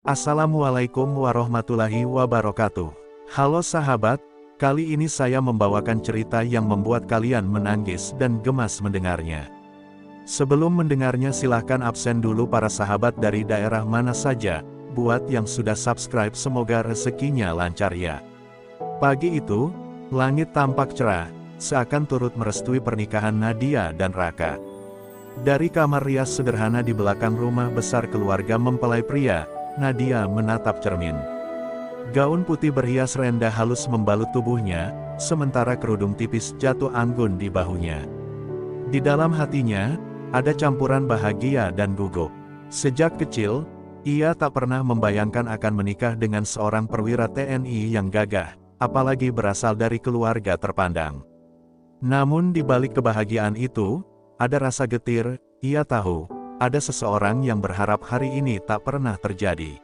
Assalamualaikum warahmatullahi wabarakatuh. Halo sahabat, kali ini saya membawakan cerita yang membuat kalian menangis dan gemas mendengarnya. Sebelum mendengarnya silahkan absen dulu para sahabat dari daerah mana saja, buat yang sudah subscribe semoga rezekinya lancar ya. Pagi itu, langit tampak cerah, seakan turut merestui pernikahan Nadia dan Raka. Dari kamar rias sederhana di belakang rumah besar keluarga mempelai pria, Nadia menatap cermin. Gaun putih berhias rendah halus membalut tubuhnya, sementara kerudung tipis jatuh anggun di bahunya. Di dalam hatinya, ada campuran bahagia dan gugup. Sejak kecil, ia tak pernah membayangkan akan menikah dengan seorang perwira TNI yang gagah, apalagi berasal dari keluarga terpandang. Namun di balik kebahagiaan itu, ada rasa getir. Ia tahu, ada seseorang yang berharap hari ini tak pernah terjadi.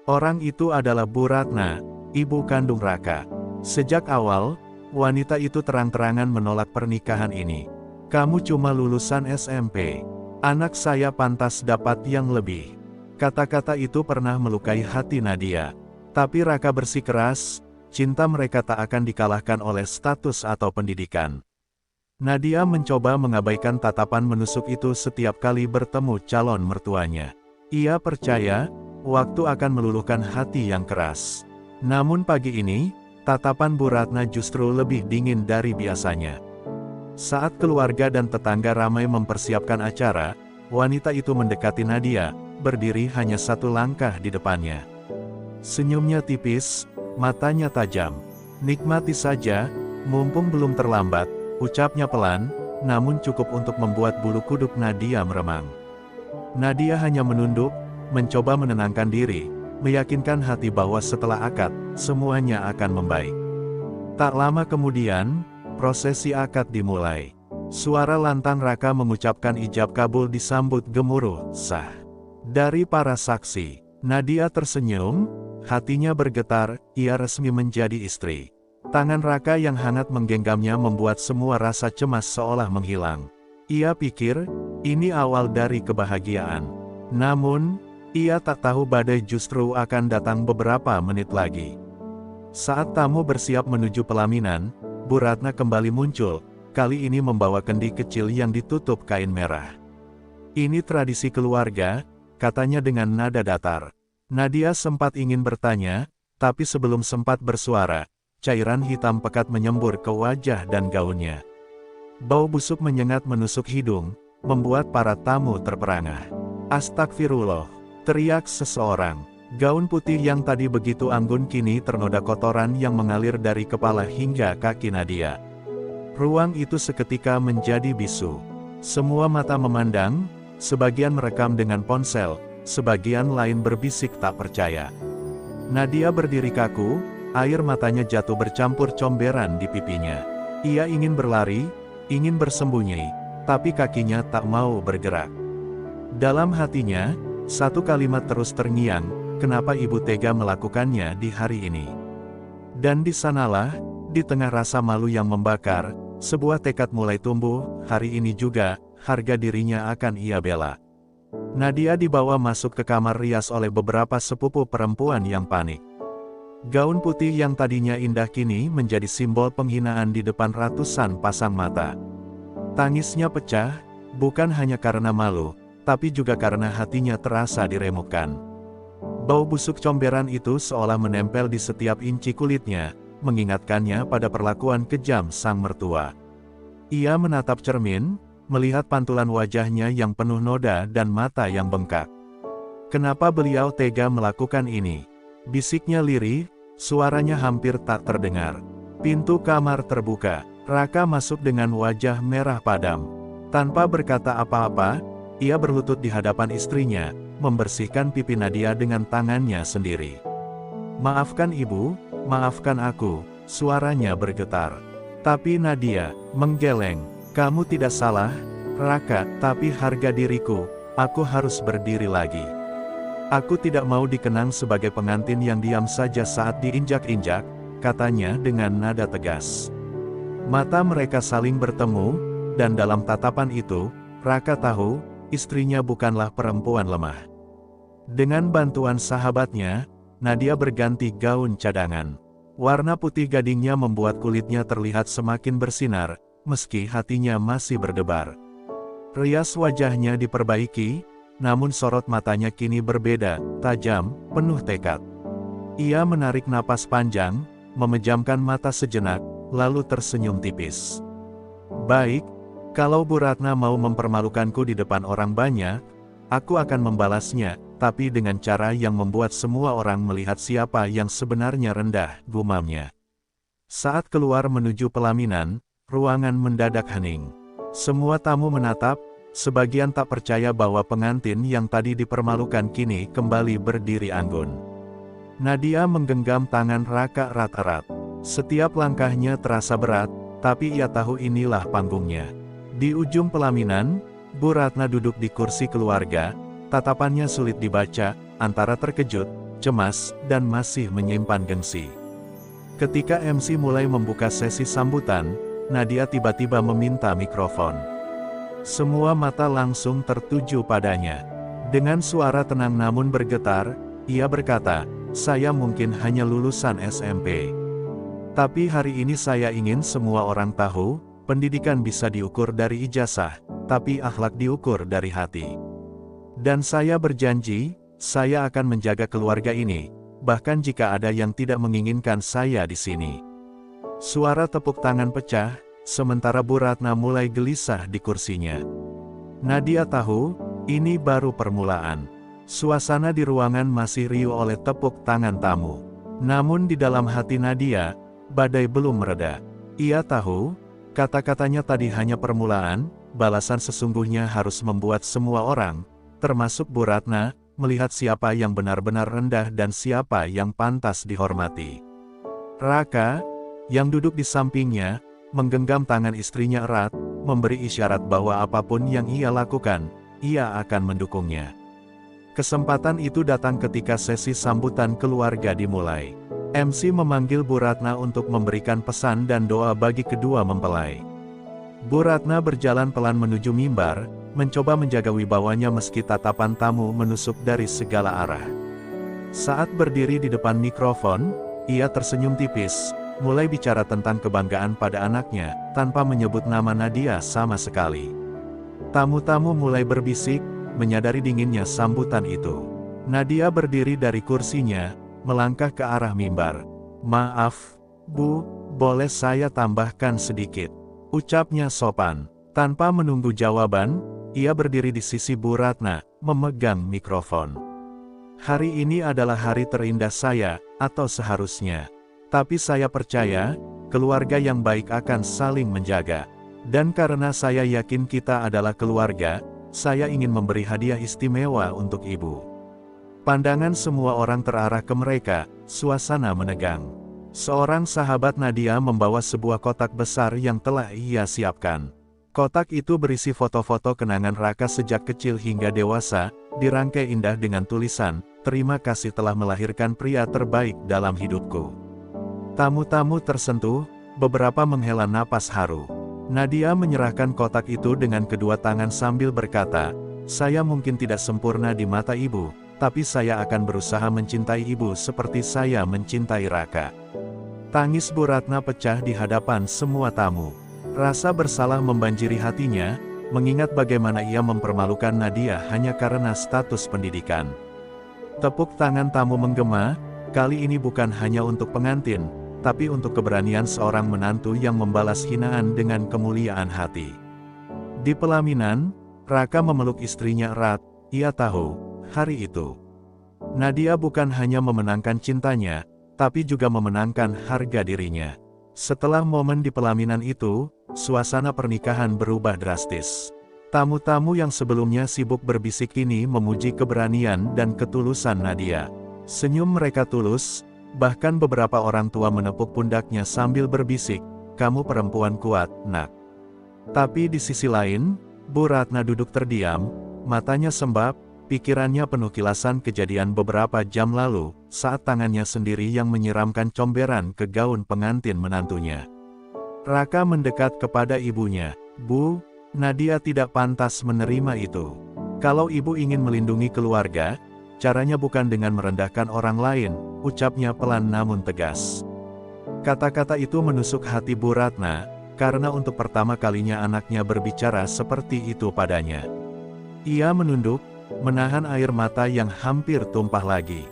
Orang itu adalah Bu Ratna, ibu kandung Raka. Sejak awal, wanita itu terang-terangan menolak pernikahan ini. Kamu cuma lulusan SMP. Anak saya pantas dapat yang lebih. Kata-kata itu pernah melukai hati Nadia. Tapi Raka bersikeras, cinta mereka tak akan dikalahkan oleh status atau pendidikan. Nadia mencoba mengabaikan tatapan menusuk itu setiap kali bertemu calon mertuanya. Ia percaya, waktu akan meluluhkan hati yang keras. Namun pagi ini, tatapan Bu Ratna justru lebih dingin dari biasanya. Saat keluarga dan tetangga ramai mempersiapkan acara, wanita itu mendekati Nadia, berdiri hanya satu langkah di depannya. Senyumnya tipis, matanya tajam. Nikmati saja, mumpung belum terlambat. Ucapnya pelan, namun cukup untuk membuat bulu kuduk Nadia meremang. Nadia hanya menunduk, mencoba menenangkan diri, meyakinkan hati bahwa setelah akad, semuanya akan membaik. Tak lama kemudian, prosesi akad dimulai. Suara lantang Raka mengucapkan ijab kabul disambut gemuruh, sah. Dari para saksi, Nadia tersenyum, hatinya bergetar, ia resmi menjadi istri. Tangan Raka yang hangat menggenggamnya membuat semua rasa cemas seolah menghilang. Ia pikir, ini awal dari kebahagiaan. Namun, ia tak tahu badai justru akan datang beberapa menit lagi. Saat tamu bersiap menuju pelaminan, Bu Ratna kembali muncul, kali ini membawa kendi kecil yang ditutup kain merah. Ini tradisi keluarga, katanya dengan nada datar. Nadia sempat ingin bertanya, tapi sebelum sempat bersuara, cairan hitam pekat menyembur ke wajah dan gaunnya. Bau busuk menyengat menusuk hidung, membuat para tamu terperangah. Astagfirullah, teriak seseorang. Gaun putih yang tadi begitu anggun kini ternoda kotoran yang mengalir dari kepala hingga kaki Nadia. Ruang itu seketika menjadi bisu. Semua mata memandang, sebagian merekam dengan ponsel, sebagian lain berbisik tak percaya. Nadia berdiri kaku, air matanya jatuh bercampur comberan di pipinya. Ia ingin berlari, ingin bersembunyi, tapi kakinya tak mau bergerak. Dalam hatinya, satu kalimat terus terngiang, kenapa ibu tega melakukannya di hari ini? Dan di sanalah, di tengah rasa malu yang membakar, sebuah tekad mulai tumbuh, hari ini juga, harga dirinya akan ia bela. Nadia dibawa masuk ke kamar rias oleh beberapa sepupu perempuan yang panik. Gaun putih yang tadinya indah kini menjadi simbol penghinaan di depan ratusan pasang mata. Tangisnya pecah, bukan hanya karena malu, tapi juga karena hatinya terasa diremukkan. Bau busuk comberan itu seolah menempel di setiap inci kulitnya, mengingatkannya pada perlakuan kejam sang mertua. Ia menatap cermin, melihat pantulan wajahnya yang penuh noda dan mata yang bengkak. Kenapa beliau tega melakukan ini? Bisiknya lirih, suaranya hampir tak terdengar. Pintu kamar terbuka, Raka masuk dengan wajah merah padam. Tanpa berkata apa-apa, ia berlutut di hadapan istrinya, membersihkan pipi Nadia dengan tangannya sendiri. Maafkan ibu, maafkan aku, suaranya bergetar. Tapi Nadia menggeleng, kamu tidak salah, Raka, tapi harga diriku, aku harus berdiri lagi. Aku tidak mau dikenang sebagai pengantin yang diam saja saat diinjak-injak, katanya dengan nada tegas. Mata mereka saling bertemu, dan dalam tatapan itu, Raka tahu, istrinya bukanlah perempuan lemah. Dengan bantuan sahabatnya, Nadia berganti gaun cadangan. Warna putih gadingnya membuat kulitnya terlihat semakin bersinar, meski hatinya masih berdebar. Rias wajahnya diperbaiki, namun sorot matanya kini berbeda, tajam, penuh tekad. Ia menarik napas panjang, memejamkan mata sejenak, lalu tersenyum tipis. Baik, kalau Bu Ratna mau mempermalukanku di depan orang banyak, aku akan membalasnya, tapi dengan cara yang membuat semua orang melihat siapa yang sebenarnya rendah, gumamnya. Saat keluar menuju pelaminan, ruangan mendadak hening. Semua tamu menatap, sebagian tak percaya bahwa pengantin yang tadi dipermalukan kini kembali berdiri anggun. Nadia menggenggam tangan Raka erat-erat. Setiap langkahnya terasa berat, tapi ia tahu inilah panggungnya. Di ujung pelaminan, Bu Ratna duduk di kursi keluarga, tatapannya sulit dibaca, antara terkejut, cemas, dan masih menyimpan gengsi. Ketika MC mulai membuka sesi sambutan, Nadia tiba-tiba meminta mikrofon. Semua mata langsung tertuju padanya. Dengan suara tenang namun bergetar, ia berkata, "Saya mungkin hanya lulusan SMP. Tapi hari ini saya ingin semua orang tahu, pendidikan bisa diukur dari ijazah, tapi akhlak diukur dari hati. Dan saya berjanji, saya akan menjaga keluarga ini, bahkan jika ada yang tidak menginginkan saya di sini." Suara tepuk tangan pecah, sementara Bu Ratna mulai gelisah di kursinya. Nadia tahu, ini baru permulaan. Suasana di ruangan masih riuh oleh tepuk tangan tamu. Namun di dalam hati Nadia, badai belum mereda. Ia tahu, kata-katanya tadi hanya permulaan, balasan sesungguhnya harus membuat semua orang, termasuk Bu Ratna, melihat siapa yang benar-benar rendah dan siapa yang pantas dihormati. Raka, yang duduk di sampingnya, menggenggam tangan istrinya erat, memberi isyarat bahwa apapun yang ia lakukan, ia akan mendukungnya. Kesempatan itu datang ketika sesi sambutan keluarga dimulai. MC memanggil Bu Ratna untuk memberikan pesan dan doa bagi kedua mempelai. Bu Ratna berjalan pelan menuju mimbar, mencoba menjaga wibawanya meski tatapan tamu menusuk dari segala arah. Saat berdiri di depan mikrofon, ia tersenyum tipis, mulai bicara tentang kebanggaan pada anaknya, tanpa menyebut nama Nadia sama sekali. Tamu-tamu mulai berbisik, menyadari dinginnya sambutan itu. Nadia berdiri dari kursinya, melangkah ke arah mimbar. "Maaf, Bu, boleh saya tambahkan sedikit?" ucapnya sopan. Tanpa menunggu jawaban, ia berdiri di sisi Bu Ratna, memegang mikrofon. "Hari ini adalah hari terindah saya, atau seharusnya. Tapi saya percaya, keluarga yang baik akan saling menjaga. Dan karena saya yakin kita adalah keluarga, saya ingin memberi hadiah istimewa untuk Ibu." Pandangan semua orang terarah ke mereka, suasana menegang. Seorang sahabat Nadia membawa sebuah kotak besar yang telah ia siapkan. Kotak itu berisi foto-foto kenangan Raka sejak kecil hingga dewasa, dirangkai indah dengan tulisan, "Terima kasih telah melahirkan pria terbaik dalam hidupku." Tamu-tamu tersentuh, beberapa menghela napas haru. Nadia menyerahkan kotak itu dengan kedua tangan sambil berkata, "Saya mungkin tidak sempurna di mata Ibu, tapi saya akan berusaha mencintai Ibu seperti saya mencintai Raka." Tangis Bu Ratna pecah di hadapan semua tamu. Rasa bersalah membanjiri hatinya, mengingat bagaimana ia mempermalukan Nadia hanya karena status pendidikan. Tepuk tangan tamu menggema, kali ini bukan hanya untuk pengantin, tapi untuk keberanian seorang menantu yang membalas hinaan dengan kemuliaan hati. Di pelaminan, Raka memeluk istrinya erat. Ia tahu, hari itu, Nadia bukan hanya memenangkan cintanya, tapi juga memenangkan harga dirinya. Setelah momen di pelaminan itu, suasana pernikahan berubah drastis. Tamu-tamu yang sebelumnya sibuk berbisik kini memuji keberanian dan ketulusan Nadia. Senyum mereka tulus, bahkan beberapa orang tua menepuk pundaknya sambil berbisik, "Kamu perempuan kuat, Nak." Tapi di sisi lain, Bu Ratna duduk terdiam, matanya sembab, pikirannya penuh kilasan kejadian beberapa jam lalu, saat tangannya sendiri yang menyiramkan comberan ke gaun pengantin menantunya. Raka mendekat kepada ibunya. "Bu, Nadia tidak pantas menerima itu. Kalau Ibu ingin melindungi keluarga, caranya bukan dengan merendahkan orang lain, ucapnya pelan namun tegas. Kata-kata itu menusuk hati Bu Ratna, karena untuk pertama kalinya anaknya berbicara seperti itu padanya. Ia menunduk, menahan air mata yang hampir tumpah lagi.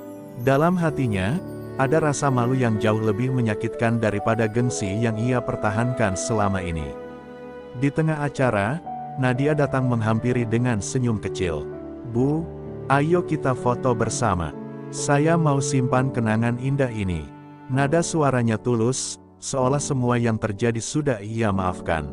Dalam hatinya, ada rasa malu yang jauh lebih menyakitkan daripada gengsi yang ia pertahankan selama ini. Di tengah acara, Nadia datang menghampiri dengan senyum kecil. "Bu, ayo kita foto bersama. Saya mau simpan kenangan indah ini." Nada suaranya tulus, seolah semua yang terjadi sudah ia maafkan.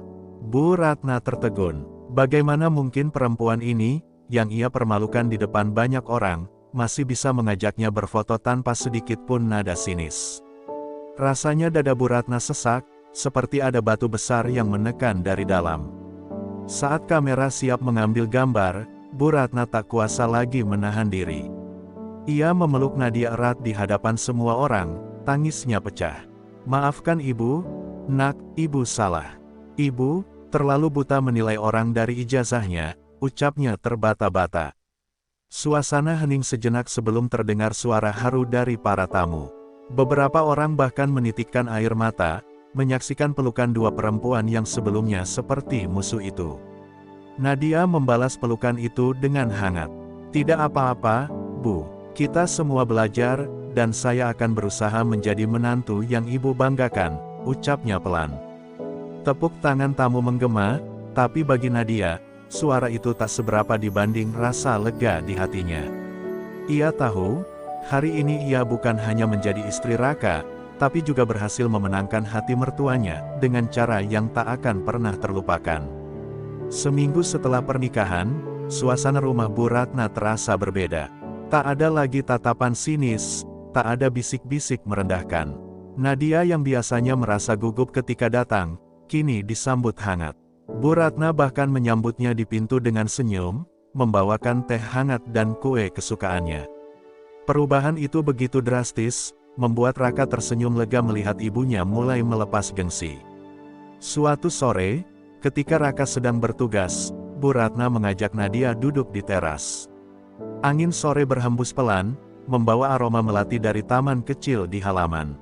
Bu Ratna tertegun. Bagaimana mungkin perempuan ini, yang ia permalukan di depan banyak orang, masih bisa mengajaknya berfoto tanpa sedikit pun nada sinis. Rasanya dada Bu Ratna sesak, seperti ada batu besar yang menekan dari dalam. Saat kamera siap mengambil gambar, Bu Ratna tak kuasa lagi menahan diri. Ia memeluk Nadia erat di hadapan semua orang, tangisnya pecah. "Maafkan ibu, nak, ibu salah. Ibu, terlalu buta menilai orang dari ijazahnya," ucapnya terbata-bata. Suasana hening sejenak sebelum terdengar suara haru dari para tamu. Beberapa orang bahkan menitikkan air mata, menyaksikan pelukan dua perempuan yang sebelumnya seperti musuh itu. Nadia membalas pelukan itu dengan hangat. "Tidak apa-apa, Bu. Kita semua belajar, dan saya akan berusaha menjadi menantu yang ibu banggakan," ucapnya pelan. Tepuk tangan tamu menggema, tapi bagi Nadia, suara itu tak seberapa dibanding rasa lega di hatinya. Ia tahu, hari ini ia bukan hanya menjadi istri Raka, tapi juga berhasil memenangkan hati mertuanya, dengan cara yang tak akan pernah terlupakan. Seminggu setelah pernikahan, suasana rumah Bu Ratna terasa berbeda. Tak ada lagi tatapan sinis, tak ada bisik-bisik merendahkan. Nadia yang biasanya merasa gugup ketika datang, kini disambut hangat. Bu Ratna bahkan menyambutnya di pintu dengan senyum, membawakan teh hangat dan kue kesukaannya. Perubahan itu begitu drastis, membuat Raka tersenyum lega melihat ibunya mulai melepas gengsi. Suatu sore, ketika Raka sedang bertugas, Bu Ratna mengajak Nadia duduk di teras. Angin sore berhembus pelan, membawa aroma melati dari taman kecil di halaman.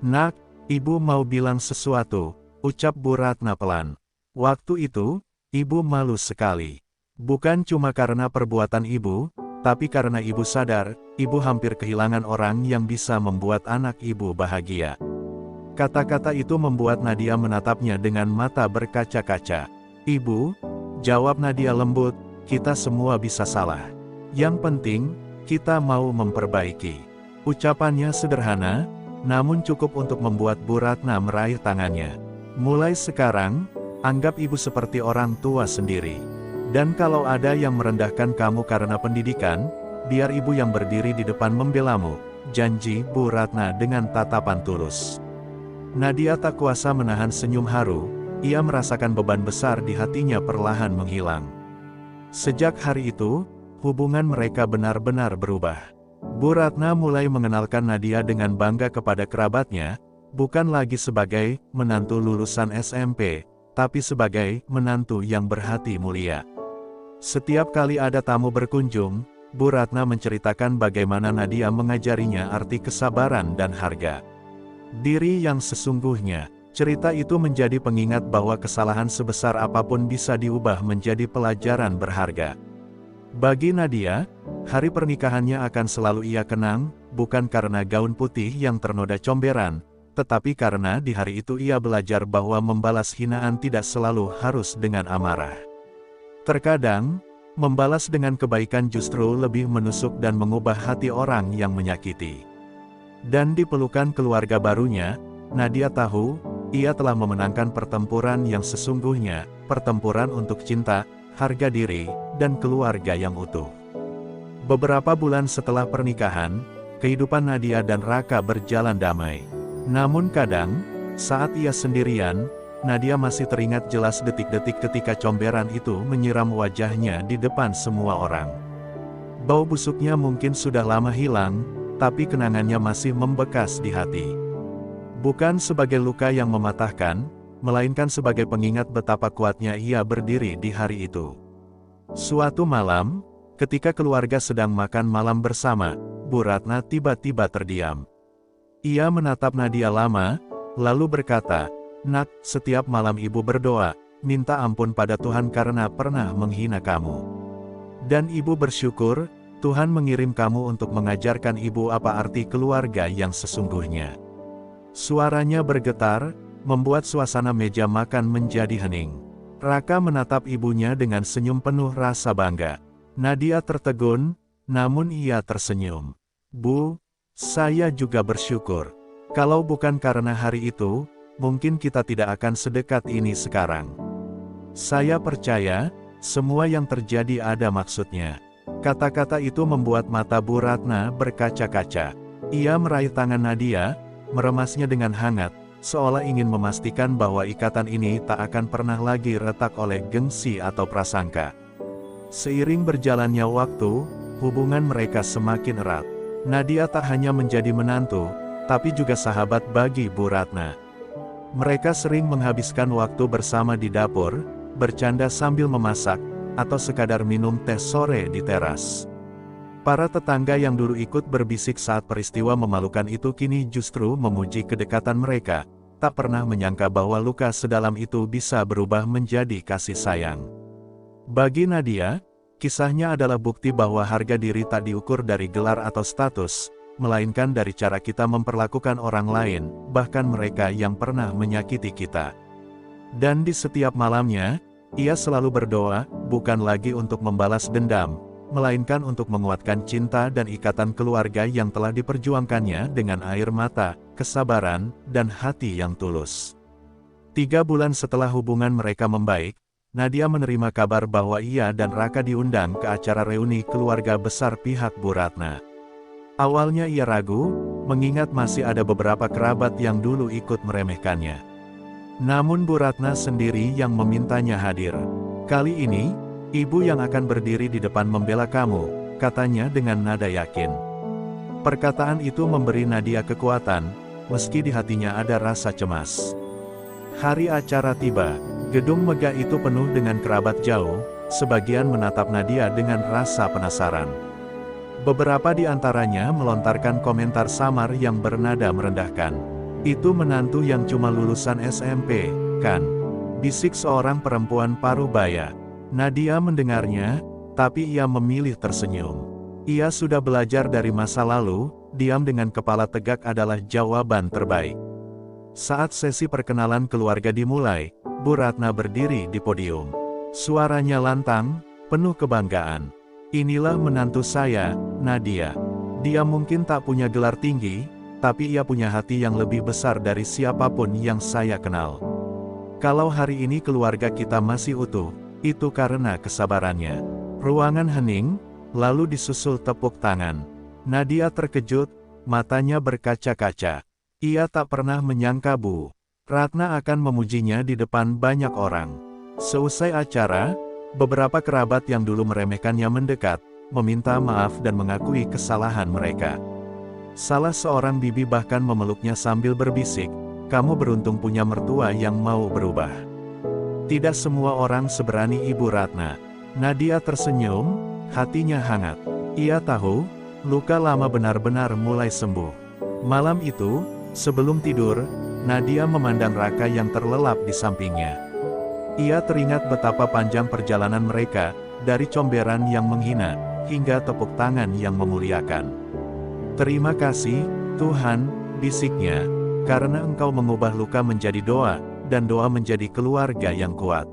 "Nak, ibu mau bilang sesuatu," ucap Bu Ratna pelan. Waktu itu, ibu malu sekali. Bukan cuma karena perbuatan ibu, tapi karena ibu sadar, ibu hampir kehilangan orang yang bisa membuat anak ibu bahagia. Kata-kata itu membuat Nadia menatapnya dengan mata berkaca-kaca. "Ibu," jawab Nadia lembut, "kita semua bisa salah. Yang penting, kita mau memperbaiki." Ucapannya sederhana, namun cukup untuk membuat Bu Ratna meraih tangannya. "Mulai sekarang, anggap ibu seperti orang tua sendiri. Dan kalau ada yang merendahkan kamu karena pendidikan, biar ibu yang berdiri di depan membelamu," janji Bu Ratna dengan tatapan tulus. Nadia tak kuasa menahan senyum haru, ia merasakan beban besar di hatinya perlahan menghilang. Sejak hari itu, hubungan mereka benar-benar berubah. Bu Ratna mulai mengenalkan Nadia dengan bangga kepada kerabatnya, bukan lagi sebagai menantu lulusan SMP, tapi sebagai menantu yang berhati mulia. Setiap kali ada tamu berkunjung, Bu Ratna menceritakan bagaimana Nadia mengajarinya arti kesabaran dan harga diri yang sesungguhnya. Cerita itu menjadi pengingat bahwa kesalahan sebesar apapun bisa diubah menjadi pelajaran berharga. Bagi Nadia, hari pernikahannya akan selalu ia kenang, bukan karena gaun putih yang ternoda comberan, tetapi karena di hari itu ia belajar bahwa membalas hinaan tidak selalu harus dengan amarah. Terkadang, membalas dengan kebaikan justru lebih menusuk dan mengubah hati orang yang menyakiti. Dan di pelukan keluarga barunya, Nadia tahu, ia telah memenangkan pertempuran yang sesungguhnya, pertempuran untuk cinta, harga diri, dan keluarga yang utuh. Beberapa bulan setelah pernikahan, kehidupan Nadia dan Raka berjalan damai. Namun kadang, saat ia sendirian, Nadia masih teringat jelas detik-detik ketika comberan itu menyiram wajahnya di depan semua orang. Bau busuknya mungkin sudah lama hilang, tapi kenangannya masih membekas di hati. Bukan sebagai luka yang mematahkan, melainkan sebagai pengingat betapa kuatnya ia berdiri di hari itu. Suatu malam, Ketika keluarga sedang makan malam bersama, Bu Ratna tiba-tiba terdiam. Ia menatap Nadia lama, lalu berkata, "Nak, setiap malam ibu berdoa, minta ampun pada Tuhan karena pernah menghina kamu. Dan ibu bersyukur, Tuhan mengirim kamu untuk mengajarkan ibu apa arti keluarga yang sesungguhnya." Suaranya bergetar, membuat suasana meja makan menjadi hening. Raka menatap ibunya dengan senyum penuh rasa bangga. Nadia tertegun, namun ia tersenyum. "Bu, saya juga bersyukur. Kalau bukan karena hari itu, mungkin kita tidak akan sedekat ini sekarang. Saya percaya, semua yang terjadi ada maksudnya." Kata-kata itu membuat mata Bu Ratna berkaca-kaca. Ia meraih tangan Nadia, meremasnya dengan hangat, seolah ingin memastikan bahwa ikatan ini tak akan pernah lagi retak oleh gengsi atau prasangka. Seiring berjalannya waktu, hubungan mereka semakin erat. Nadia tak hanya menjadi menantu, tapi juga sahabat bagi Bu Ratna. Mereka sering menghabiskan waktu bersama di dapur, bercanda sambil memasak, atau sekadar minum teh sore di teras. Para tetangga yang dulu ikut berbisik saat peristiwa memalukan itu kini justru memuji kedekatan mereka, tak pernah menyangka bahwa luka sedalam itu bisa berubah menjadi kasih sayang. Bagi Nadia, kisahnya adalah bukti bahwa harga diri tak diukur dari gelar atau status, melainkan dari cara kita memperlakukan orang lain, bahkan mereka yang pernah menyakiti kita. Dan di setiap malamnya, ia selalu berdoa, bukan lagi untuk membalas dendam, melainkan untuk menguatkan cinta dan ikatan keluarga yang telah diperjuangkannya dengan air mata, kesabaran, dan hati yang tulus. 3 bulan setelah hubungan mereka membaik, Nadia menerima kabar bahwa ia dan Raka diundang ke acara reuni keluarga besar pihak Bu Ratna. Awalnya ia ragu, mengingat masih ada beberapa kerabat yang dulu ikut meremehkannya. Namun Bu Ratna sendiri yang memintanya hadir. "Kali ini, ibu yang akan berdiri di depan membela kamu," katanya dengan nada yakin. Perkataan itu memberi Nadia kekuatan, meski di hatinya ada rasa cemas. Hari acara tiba. Gedung megah itu penuh dengan kerabat jauh, sebagian menatap Nadia dengan rasa penasaran. Beberapa di antaranya melontarkan komentar samar yang bernada merendahkan. "Itu menantu yang cuma lulusan SMP, kan?" bisik seorang perempuan parubaya. Nadia mendengarnya, tapi ia memilih tersenyum. Ia sudah belajar dari masa lalu, diam dengan kepala tegak adalah jawaban terbaik. Saat sesi perkenalan keluarga dimulai, Bu Ratna berdiri di podium. Suaranya lantang, penuh kebanggaan. "Inilah menantu saya, Nadia. Dia mungkin tak punya gelar tinggi, tapi ia punya hati yang lebih besar dari siapapun yang saya kenal. Kalau hari ini keluarga kita masih utuh, itu karena kesabarannya." Ruangan hening, lalu disusul tepuk tangan. Nadia terkejut, matanya berkaca-kaca. Ia tak pernah menyangka Bu Ratna akan memujinya di depan banyak orang. Seusai acara, beberapa kerabat yang dulu meremehkannya mendekat, meminta maaf dan mengakui kesalahan mereka. Salah seorang bibi bahkan memeluknya sambil berbisik, "Kamu beruntung punya mertua yang mau berubah." Tidak semua orang seberani Ibu Ratna. Nadia tersenyum, hatinya hangat. Ia tahu, luka lama benar-benar mulai sembuh. Malam itu, sebelum tidur, Nadia memandang Raka yang terlelap di sampingnya. Ia teringat betapa panjang perjalanan mereka, dari comberan yang menghina, hingga tepuk tangan yang memuliakan. "Terima kasih, Tuhan," bisiknya, "karena Engkau mengubah luka menjadi doa, dan doa menjadi keluarga yang kuat."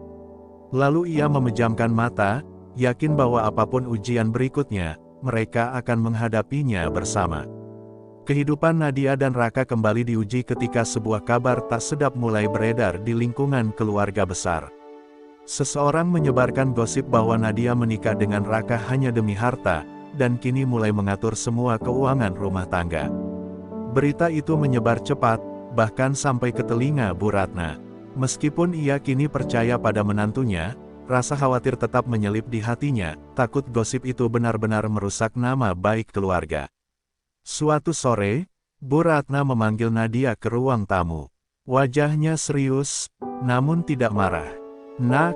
Lalu ia memejamkan mata, yakin bahwa apapun ujian berikutnya, mereka akan menghadapinya bersama. Kehidupan Nadia dan Raka kembali diuji ketika sebuah kabar tak sedap mulai beredar di lingkungan keluarga besar. Seseorang menyebarkan gosip bahwa Nadia menikah dengan Raka hanya demi harta, dan kini mulai mengatur semua keuangan rumah tangga. Berita itu menyebar cepat, bahkan sampai ke telinga Bu Ratna. Meskipun ia kini percaya pada menantunya, rasa khawatir tetap menyelip di hatinya, takut gosip itu benar-benar merusak nama baik keluarga. Suatu sore, Bu Ratna memanggil Nadia ke ruang tamu. Wajahnya serius, namun tidak marah. "Nak,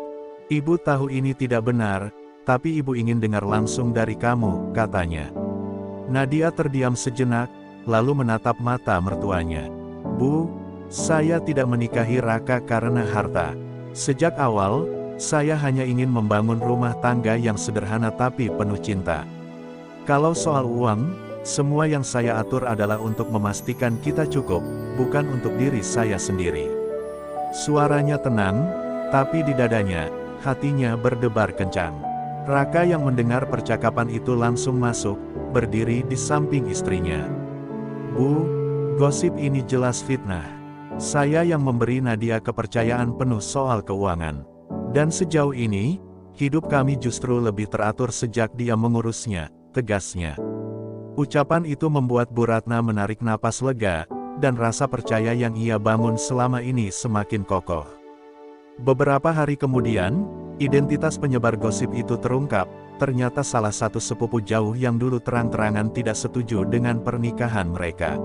ibu tahu ini tidak benar, tapi ibu ingin dengar langsung dari kamu, katanya. Nadia terdiam sejenak, lalu menatap mata mertuanya. Bu, saya tidak menikahi Raka karena harta. Sejak awal, saya hanya ingin membangun rumah tangga yang sederhana tapi penuh cinta. Kalau soal uang, semua yang saya atur adalah untuk memastikan kita cukup, bukan untuk diri saya sendiri. Suaranya tenang, tapi di dadanya, hatinya berdebar kencang. Raka yang mendengar percakapan itu langsung masuk, berdiri di samping istrinya. Bu, gosip ini jelas fitnah. Saya yang memberi Nadia kepercayaan penuh soal keuangan. Dan sejauh ini, hidup kami justru lebih teratur sejak dia mengurusnya, tegasnya. Ucapan itu membuat Bu Ratna menarik napas lega, dan rasa percaya yang ia bangun selama ini semakin kokoh. Beberapa hari kemudian, identitas penyebar gosip itu terungkap, ternyata salah satu sepupu jauh yang dulu terang-terangan tidak setuju dengan pernikahan mereka.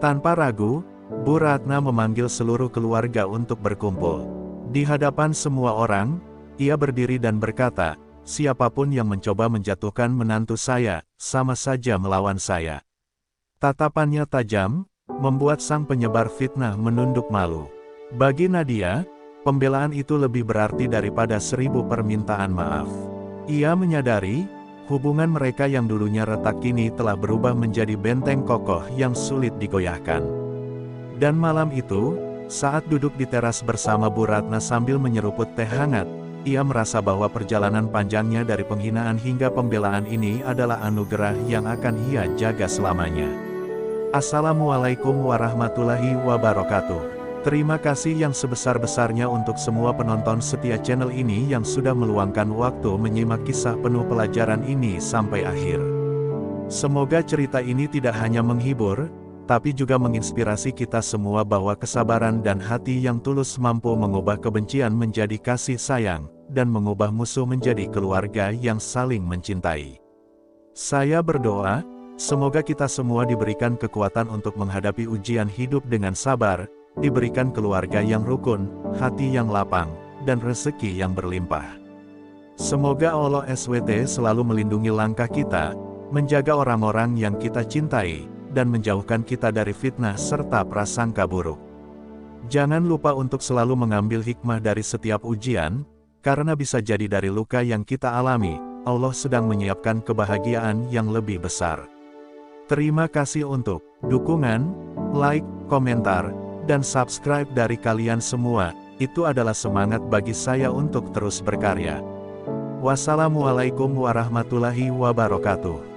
Tanpa ragu, Bu Ratna memanggil seluruh keluarga untuk berkumpul. Di hadapan semua orang, ia berdiri dan berkata, siapapun yang mencoba menjatuhkan menantu saya, sama saja melawan saya. Tatapannya tajam, membuat sang penyebar fitnah menunduk malu. Bagi Nadia, pembelaan itu lebih berarti daripada 1000 permintaan maaf. Ia menyadari, hubungan mereka yang dulunya retak kini telah berubah menjadi benteng kokoh yang sulit digoyahkan. Dan malam itu, saat duduk di teras bersama Bu Ratna sambil menyeruput teh hangat, ia merasa bahwa perjalanan panjangnya dari penghinaan hingga pembelaan ini adalah anugerah yang akan ia jaga selamanya. Assalamualaikum warahmatullahi wabarakatuh. Terima kasih yang sebesar-besarnya untuk semua penonton setia channel ini yang sudah meluangkan waktu menyimak kisah penuh pelajaran ini sampai akhir. Semoga cerita ini tidak hanya menghibur, tapi juga menginspirasi kita semua bahwa kesabaran dan hati yang tulus mampu mengubah kebencian menjadi kasih sayang, dan mengubah musuh menjadi keluarga yang saling mencintai. Saya berdoa, semoga kita semua diberikan kekuatan untuk menghadapi ujian hidup dengan sabar, diberikan keluarga yang rukun, hati yang lapang, dan rezeki yang berlimpah. Semoga Allah SWT selalu melindungi langkah kita, menjaga orang-orang yang kita cintai, dan menjauhkan kita dari fitnah serta prasangka buruk. Jangan lupa untuk selalu mengambil hikmah dari setiap ujian, karena bisa jadi dari luka yang kita alami, Allah sedang menyiapkan kebahagiaan yang lebih besar. Terima kasih untuk dukungan, like, komentar, dan subscribe dari kalian semua, itu adalah semangat bagi saya untuk terus berkarya. Wassalamualaikum warahmatullahi wabarakatuh.